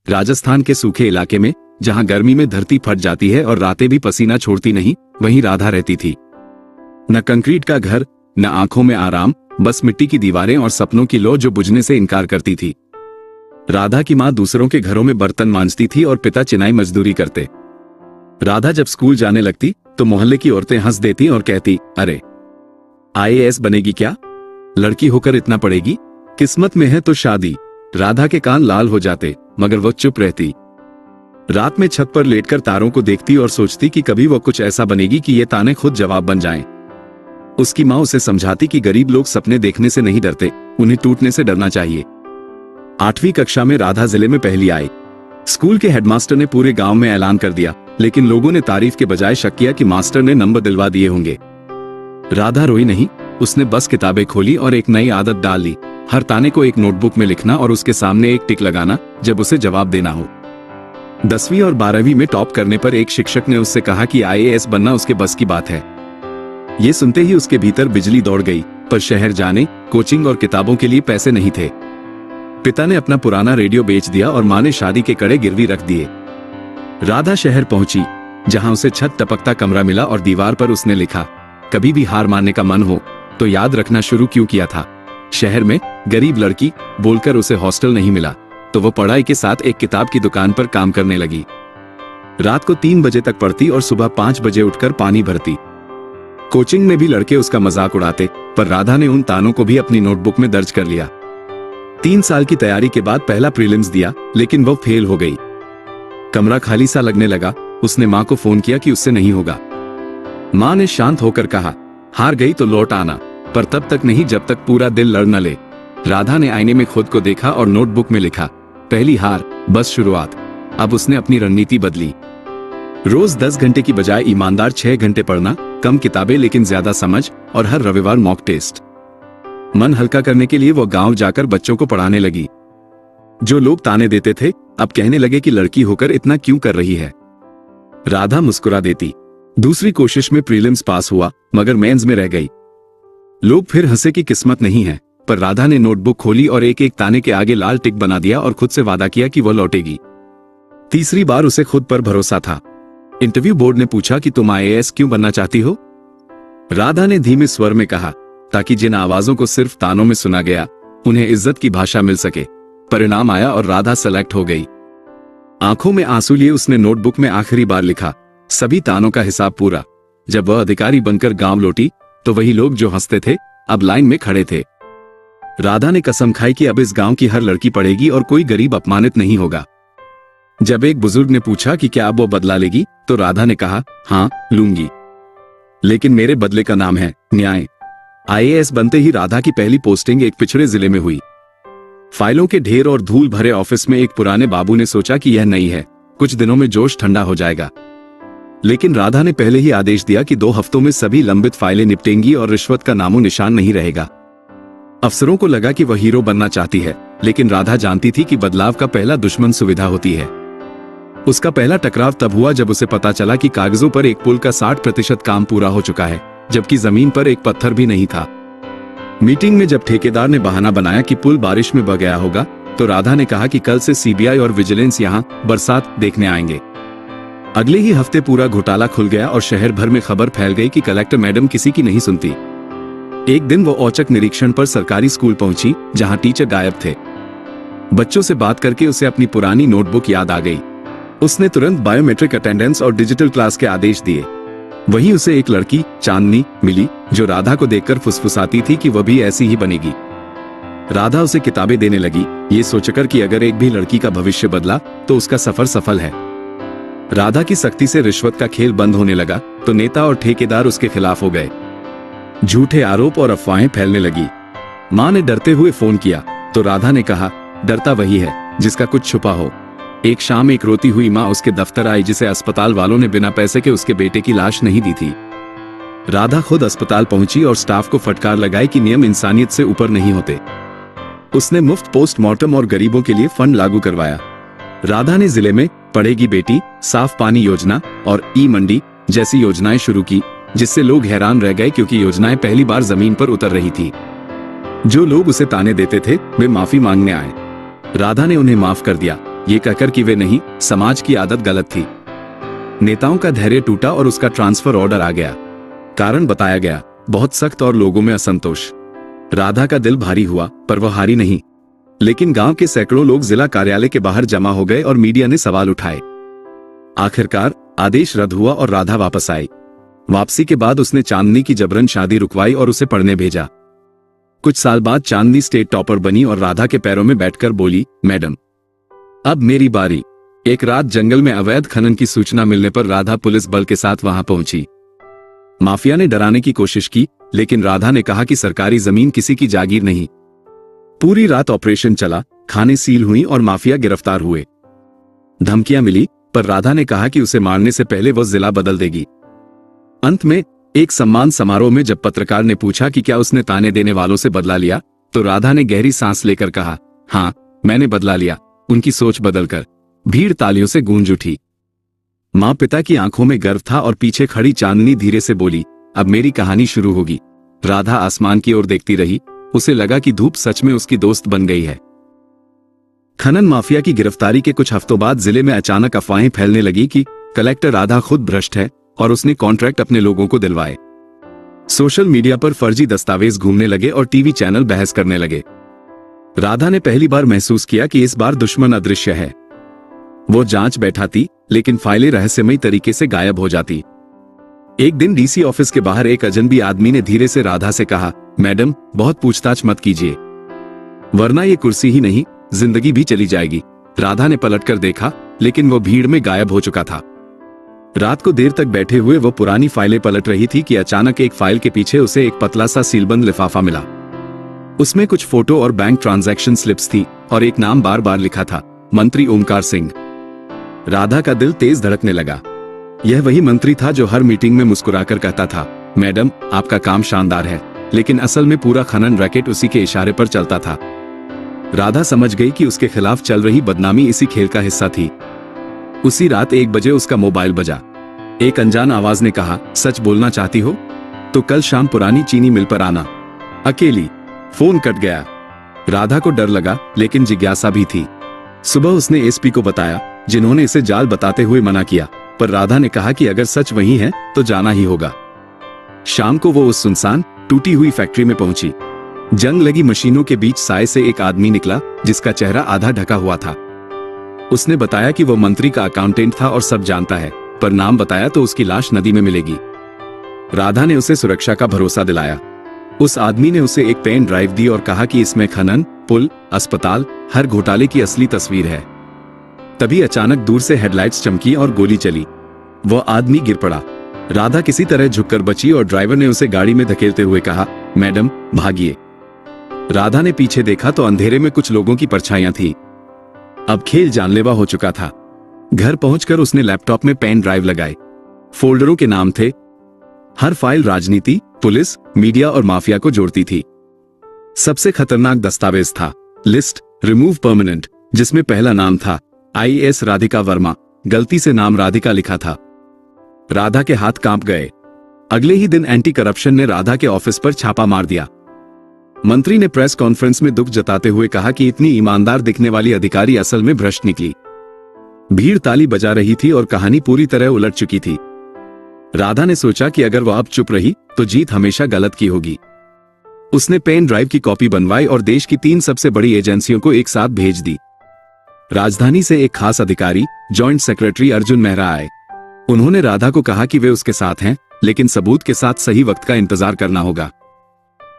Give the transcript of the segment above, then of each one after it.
राजस्थान के सूखे इलाके में, जहां गर्मी में धरती फट जाती है और रातें भी पसीना छोड़ती नहीं, वहीं राधा रहती थी। न कंक्रीट का घर, न आंखों में आराम, बस मिट्टी की दीवारें और सपनों की लौ जो बुझने से इनकार करती थी। राधा की मां दूसरों के घरों में बर्तन मांजती थी और पिता चिनाई मजदूरी करते। राधा जब स्कूल जाने लगती तो मोहल्ले की औरतें हंस देती और कहती, अरे आईएएस बनेगी क्या? लड़की होकर इतना पढ़ेगी, किस्मत में है तो शादी। राधा के कान लाल हो जाते, मगर वो चुप रहती। रात में छत पर लेटकर तारों को देखती और सोचती कि कभी वो कुछ ऐसा बनेगी कि ये ताने खुद जवाब बन जाएं। उसकी मां उसे समझाती कि गरीब लोग सपने देखने से नहीं डरते, उन्हें टूटने से डरना चाहिए। 8वीं कक्षा में राधा जिले में पहली आई। स्कूल के हेडमास्टर ने पूरे गांव में ऐलान कर दिया, लेकिन लोगों ने तारीफ के बजाय शक किया कि मास्टर ने नंबर दिलवा दिए होंगे। राधा रोई नहीं, उसने बस किताबें खोली और एक नई आदत डाल ली, हर ताने को एक नोटबुक में लिखना और उसके सामने एक टिक लगाना जब उसे जवाब देना हो। 10वीं और 12वीं में टॉप करने पर एक शिक्षक ने उससे कहा कि आईएएस बनना उसके बस की बात है। ये सुनते ही उसके भीतर बिजली दौड़ गई, पर शहर जाने, कोचिंग और किताबों के लिए पैसे नहीं थे। पिता ने अपना पुराना रेडियो बेच दिया और मां ने शादी के कड़े गिरवी रख दिए। राधा शहर पहुंची, जहां उसे छत टपकता कमरा मिला और दीवार पर उसने लिखा, कभी भी हार मानने का मन हो तो याद रखना शुरू क्यों किया था। शहर में गरीब लड़की बोलकर उसे हॉस्टल नहीं मिला, तो वो पढ़ाई के साथ एक किताब की दुकान पर काम करने लगी। रात को 3 बजे तक पढ़ती और सुबह 5 बजे उठकर पानी भरती। कोचिंग में भी लड़के उसका मजाक उड़ाते, पर राधा ने उन तानों को भी अपनी नोटबुक में दर्ज कर लिया। 3 साल की तैयारी के बाद पहला प्रीलिम्स दिया, लेकिन वो फेल हो गई। कमरा खाली सा लगने लगा। उसने मां को फोन किया कि उससे नहीं होगा। मां ने शांत होकर कहा, हार गई तो लौट आना, पर तब तक नहीं जब तक पूरा दिल लड़ न ले। राधा ने आईने में खुद को देखा और नोटबुक में लिखा, पहली हार, बस शुरुआत। अब उसने अपनी रणनीति बदली। रोज 10 घंटे की बजाय ईमानदार 6 घंटे पढ़ना, कम किताबें लेकिन ज्यादा समझ, और हर रविवार मॉक टेस्ट। मन हल्का करने के लिए वो गांव जाकर बच्चों को पढ़ाने लगी। जो लोग ताने देते थे, अब कहने लगे कि लड़की होकर इतना क्यों कर रही है। राधा मुस्कुरा देती। दूसरी कोशिश में प्रीलिम्स पास हुआ, मगर मेंस में रह गई। लोग फिर हंसे कि किस्मत नहीं है, पर राधा ने नोटबुक खोली और एक एक ताने के आगे लाल टिक बना दिया और खुद से वादा किया कि वो लौटेगी। तीसरी बार उसे खुद पर भरोसा था। इंटरव्यू बोर्ड ने पूछा कि तुम आईएएस क्यों बनना चाहती हो? राधा ने धीमे स्वर में कहा, ताकि जिन आवाजों को सिर्फ तानों में सुना गया, उन्हें इज्जत की भाषा मिल सके। परिणाम आया और राधा सेलेक्ट हो गई। आंखों में आंसू लिए उसने नोटबुक में आखिरी बार लिखा, सभी तानों का हिसाब पूरा। जब वह अधिकारी बनकर गांव लौटी, तो वही लोग जो हंसते थे अब लाइन में खड़े थे। राधा ने कसम खाई कि अब इस गांव की हर लड़की पढ़ेगी और कोई गरीब अपमानित नहीं होगा। जब एक बुजुर्ग ने पूछा कि क्या अब वो बदला लेगी, तो राधा ने कहा, हाँ लूंगी, लेकिन मेरे बदले का नाम है न्याय। आईएएस बनते ही राधा की पहली पोस्टिंग एक पिछड़े जिले में हुई। फाइलों के ढेर और धूल भरे ऑफिस में एक पुराने बाबू ने सोचा कि यह नई है, कुछ दिनों में जोश ठंडा हो जाएगा। लेकिन राधा ने पहले ही आदेश दिया कि 2 हफ्तों में सभी लंबित फाइलें निपटेंगी और रिश्वत का नामो निशान नहीं रहेगा। अफसरों को लगा कि वह हीरो बनना चाहती है, लेकिन राधा जानती थी कि बदलाव का पहला दुश्मन सुविधा होती है। उसका पहला टकराव तब हुआ जब उसे पता चला कि कागजों पर एक पुल का 60% काम पूरा हो चुका है, जबकि जमीन पर एक पत्थर भी नहीं था। मीटिंग में जब ठेकेदार ने बहाना बनाया कि पुल बारिश में बह गया होगा, तो राधा ने कहा कि कल से सीबीआई और विजिलेंस यहां बरसात देखने आएंगे। अगले ही हफ्ते पूरा घोटाला खुल गया और शहर भर में खबर फैल गई कि कलेक्टर मैडम किसी की नहीं सुनती। एक दिन वो औचक निरीक्षण पर सरकारी स्कूल पहुंची, जहां टीचर गायब थे। बच्चों से बात करके उसे अपनी पुरानी नोटबुक याद आ गई। उसने तुरंत बायोमेट्रिक अटेंडेंस और डिजिटल क्लास के आदेश दिए। वहीं उसे एक लड़की चांदनी मिली, जो राधा को देखकर फुसफुसाती थी कि वह भी ऐसी ही बनेगी। राधा उसे किताबें देने लगी, ये सोचकर कि अगर एक भी लड़की का भविष्य बदला तो उसका सफर सफल है। राधा की सख्ती से रिश्वत का खेल बंद होने लगा, तो नेता और ठेकेदार उसके खिलाफ हो गए। झूठे आरोप और अफवाहें फैलने लगी। मां ने डरते हुए फोन किया, तो राधा ने कहा, डरता वही है जिसका कुछ छुपा हो। एक शाम एक रोती हुई मां उसके दफ्तर आई, जिसे अस्पताल वालों ने बिना पैसे के उसके बेटे की लाश नहीं दी थी। राधा खुद अस्पताल पहुंची और स्टाफ को फटकार लगाई कि नियम इंसानियत से ऊपर नहीं होते। उसने मुफ्त पोस्टमार्टम और गरीबों के लिए फंड लागू करवाया। राधा ने जिले में पढ़ेगी बेटी, साफ पानी योजना और ई मंडी जैसी योजनाएं शुरू की, जिससे लोग हैरान रह गए, क्योंकि योजनाएं पहली बार जमीन पर उतर रही थी। जो लोग उसे ताने देते थे, वे माफी मांगने आए। राधा ने उन्हें माफ कर दिया। ये कहकर कि वे नहीं, समाज की आदत गलत थी। नेताओं का धैर्य टूटा और उसका ट्रांसफर ऑर्डर आ गया। कारण बताया गया, बहुत सख्त और लोगों में असंतोष। राधा का दिल भारी हुआ, पर वह हारी नहीं। लेकिन गांव के सैकड़ों लोग जिला कार्यालय के बाहर जमा हो गए और मीडिया ने सवाल उठाए। आखिरकार आदेश रद्द हुआ और राधा वापस आई। वापसी के बाद उसने चांदनी की जबरन शादी रुकवाई और उसे पढ़ने भेजा। कुछ साल बाद चांदनी स्टेट टॉपर बनी और राधा के पैरों में बैठकर बोली, मैडम अब मेरी बारी। एक रात जंगल में अवैध खनन की सूचना मिलने पर राधा पुलिस बल के साथ वहां पहुंची। माफिया ने डराने की कोशिश की, लेकिन राधा ने कहा कि सरकारी जमीन किसी की जागीर नहीं। पूरी रात ऑपरेशन चला, खाने सील हुई और माफिया गिरफ्तार हुए। धमकियां मिली, पर राधा ने कहा कि उसे मारने से पहले वो जिला बदल देगी। अंत में एक सम्मान समारोह में जब पत्रकार ने पूछा कि क्या उसने ताने देने वालों से बदला लिया, तो राधा ने गहरी सांस लेकर कहा, हाँ मैंने बदला लिया। उनकी सोच बदलकर भीड़ तालियों से गूंज उठी। माँ पिता की आंखों में गर्व था और पीछे खड़ी चांदनी धीरे से बोली, अब मेरी कहानी शुरू होगी। राधा आसमान की ओर देखती रही। उसे लगा कि धूप सच में उसकी दोस्त बन गई है। खनन माफिया की गिरफ्तारी के कुछ हफ्तों बाद जिले में अचानक अफवाहें फैलने लगी कि कलेक्टर राधा खुद भ्रष्ट है और उसने कॉन्ट्रैक्ट अपने लोगों को दिलवाए। सोशल मीडिया पर फर्जी दस्तावेज घूमने लगे और टीवी चैनल बहस करने लगे। राधा ने पहली बार महसूस किया कि इस बार दुश्मन अदृश्य है। वो जांच बैठाती, लेकिन फाइलें रहस्यमयी तरीके से गायब हो जाती। एक दिन डीसी ऑफिस के बाहर एक अजनबी आदमी ने धीरे से राधा से कहा, मैडम बहुत पूछताछ मत कीजिए, वरना ये कुर्सी ही नहीं जिंदगी भी चली जाएगी। राधा ने पलटकर देखा, लेकिन वो भीड़ में गायब हो चुका था। रात को देर तक बैठे हुए वो पुरानी फाइलें पलट रही थी कि अचानक एक फाइल के पीछे उसे एक पतला सा सीलबंद लिफाफा मिला। उसमें कुछ फोटो और बैंक ट्रांजैक्शन स्लिप्स थी और एक नाम बार बार लिखा था, मंत्री ओमकार सिंह। राधा का दिल तेज धड़कने लगा। यह वही मंत्री था जो हर मीटिंग में मुस्कुराकर कहता था, मैडम आपका काम शानदार है, लेकिन असल में पूरा खनन रैकेट उसी के इशारे पर चलता था। राधा समझ गई कि उसके खिलाफ चल रही बदनामी इसी खेल का हिस्सा थी। उसी रात 1 बजे उसका मोबाइल बजा। एक अनजान आवाज ने कहा, सच बोलना चाहती हो तो कल शाम पुरानी चीनी मिल पर आना, अकेली। फोन कट गया। राधा को डर लगा, लेकिन जिज्ञासा भी थी। सुबह उसने एसपी को बताया, जिन्होंने इसे जाल बताते हुए मना किया, पर राधा ने कहा कि अगर सच वही है तो जाना ही होगा। शाम को वो उस सुनसान टूटी हुई फैक्ट्री में पहुंची। जंग लगी मशीनों के बीच साए से एक आदमी निकला, जिसका चेहरा आधा ढका हुआ था। उसने बताया कि वो मंत्री का अकाउंटेंट था और सब जानता है, पर नाम बताया तो उसकी लाश नदी में मिलेगी। राधा ने उसे सुरक्षा का भरोसा दिलाया। उस आदमी ने उसे एक पेन ड्राइव दी और कहा कि इसमें खनन, पुल, अस्पताल, हर घोटाले की असली तस्वीर है। तभी अचानक दूर से हेडलाइट्स चमकी और गोली चली। वह आदमी गिर पड़ा। राधा किसी तरह झुककर बची और ड्राइवर ने उसे गाड़ी में धकेलते हुए कहा, मैडम भागिए। राधा ने पीछे देखा तो अंधेरे में कुछ लोगों की परछाइयां थी। अब खेल जानलेवा हो चुका था। घर पहुंचकर उसने लैपटॉप में पेन ड्राइव लगाए। फोल्डरों के नाम थे। हर फाइल राजनीति, पुलिस, मीडिया और माफिया को जोड़ती थी। सबसे खतरनाक दस्तावेज था लिस्ट रिमूव परमानेंट, जिसमें पहला नाम था आईएएस राधिका वर्मा। गलती से नाम राधिका लिखा था। राधा के हाथ कांप गए। अगले ही दिन एंटी करप्शन ने राधा के ऑफिस पर छापा मार दिया। मंत्री ने प्रेस कॉन्फ्रेंस में दुख जताते हुए कहा कि इतनी ईमानदार दिखने वाली अधिकारी असल में भ्रष्ट निकली। भीड़ ताली बजा रही थी और कहानी पूरी तरह उलट चुकी थी। राधा ने सोचा कि अगर वह अब चुप रही तो जीत हमेशा गलत की होगी। उसने पेन ड्राइव की कॉपी बनवाई और देश की 3 सबसे बड़ी एजेंसियों को एक साथ भेज दी। राजधानी से एक खास अधिकारी, जॉइंट सेक्रेटरी अर्जुन मेहरा आए। उन्होंने राधा को कहा कि वे उसके साथ हैं, लेकिन सबूत के साथ सही वक्त का इंतजार करना होगा।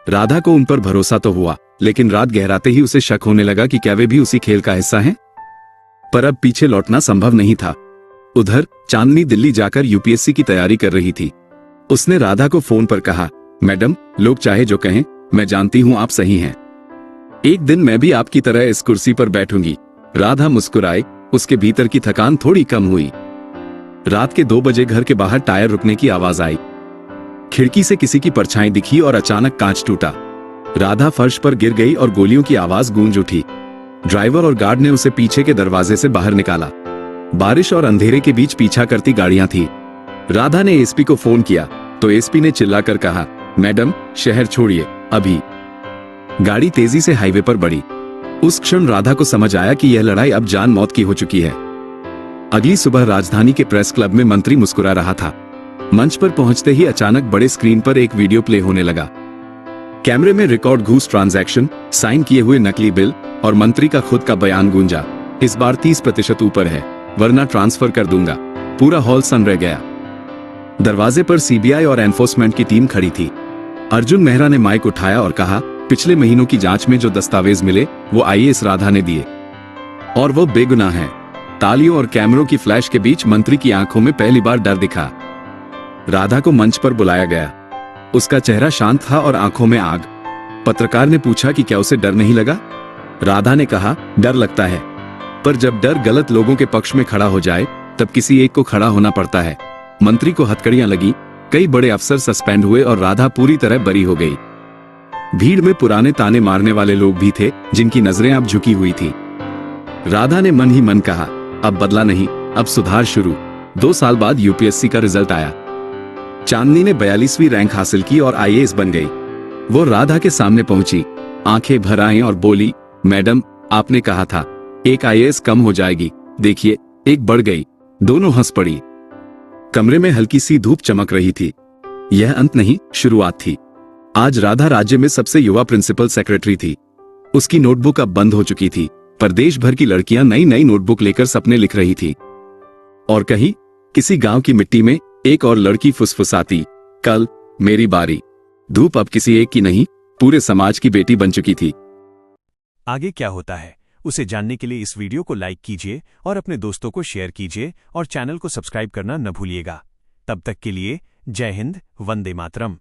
राधा को उन पर भरोसा तो हुआ, लेकिन रात गहराते ही उसे शक होने लगा कि क्या वे भी उसी खेल का हिस्सा हैं? पर अब पीछे लौटना संभव नहीं था। उधर चांदनी दिल्ली जाकर यूपीएससी की तैयारी कर रही थी। उसने राधा को फोन पर कहा, मैडम लोग चाहे जो कहें, मैं जानती हूं आप सही हैं। एक दिन मैं भी आपकी तरह इस कुर्सी पर बैठूंगी। राधा मुस्कुराई। उसके भीतर की थकान थोड़ी कम हुई। रात के 2 बजे घर के बाहर टायर रुकने की आवाज आई। खिड़की से किसी की परछाई दिखी और अचानक कांच टूटा। राधा फर्श पर गिर गई और गोलियों की आवाज गूंज उठी। ड्राइवर और गार्ड ने उसे पीछे के दरवाजे से बाहर निकाला। बारिश और अंधेरे के बीच पीछा करती गाड़ियां थी। राधा ने एसपी को फोन किया तो एसपी ने चिल्लाकर कहा, मैडम शहर छोड़िए अभी। गाड़ी तेजी से हाईवे पर बढ़ी। उस क्षण राधा को समझ आया कि यह लड़ाई अब जान मौत की हो चुकी है। अगली सुबह राजधानी के प्रेस क्लब में मंत्री मुस्कुरा रहा था। मंच पर पहुंचते ही अचानक बड़े स्क्रीन पर एक वीडियो प्ले होने लगा। कैमरे में रिकॉर्ड घूस ट्रांजैक्शन, साइन किए हुए नकली बिल और मंत्री का खुद का बयान गूंजा, इस बार 30% ऊपर है, वरना ट्रांसफर कर दूंगा। पूरा हॉल सन रह गया। दरवाजे पर सीबीआई और एनफोर्समेंट की टीम खड़ी थी। अर्जुन मेहरा ने माइक उठाया और कहा, पिछले महीनों की जांच में जो दस्तावेज मिले वो आईएएस राधा ने दिए और वो बेगुनाह है। तालियों और कैमरों की फ्लैश के बीच मंत्री की आंखों में पहली बार डर दिखा। राधा को मंच पर बुलाया गया। उसका चेहरा शांत था और आंखों में आग। पत्रकार ने पूछा कि क्या उसे डर नहीं लगा? राधा ने कहा, डर लगता है, पर जब डर गलत लोगों के पक्ष में खड़ा हो जाए तब किसी एक को खड़ा होना पड़ता है। मंत्री को हथकड़ियां लगी, कई बड़े अफसर सस्पेंड हुए और राधा पूरी तरह बरी हो गई। भीड़ में पुराने ताने मारने वाले लोग भी थे जिनकी नजरें अब झुकी हुई थी। राधा ने मन ही मन कहा, अब बदला नहीं, अब सुधार शुरू। 2 साल बाद यूपीएससी का रिजल्ट आया। चांदनी ने 42वीं रैंक हासिल की और आईएएस बन गई। वो राधा के सामने पहुंची, आंखें भर आईं और बोली, मैडम, आपने कहा था एक आईएएस कम हो जाएगी, देखिए एक बढ़ गई। दोनों हंस पड़ी। कमरे में हल्की सी धूप चमक रही थी। यह अंत नहीं, शुरुआत थी। आज राधा राज्य में सबसे युवा प्रिंसिपल सेक्रेटरी थी। उसकी नोटबुक अब बंद हो चुकी थी, पर देश भर की लड़कियां नई नई नोटबुक लेकर सपने लिख रही थी। और कहीं किसी गांव की मिट्टी में एक और लड़की फुसफुसाती, कल मेरी बारी। धूप अब किसी एक की नहीं, पूरे समाज की बेटी बन चुकी थी। आगे क्या होता है उसे जानने के लिए इस वीडियो को लाइक कीजिए और अपने दोस्तों को शेयर कीजिए और चैनल को सब्सक्राइब करना न भूलिएगा। तब तक के लिए जय हिंद, वंदे मातरम।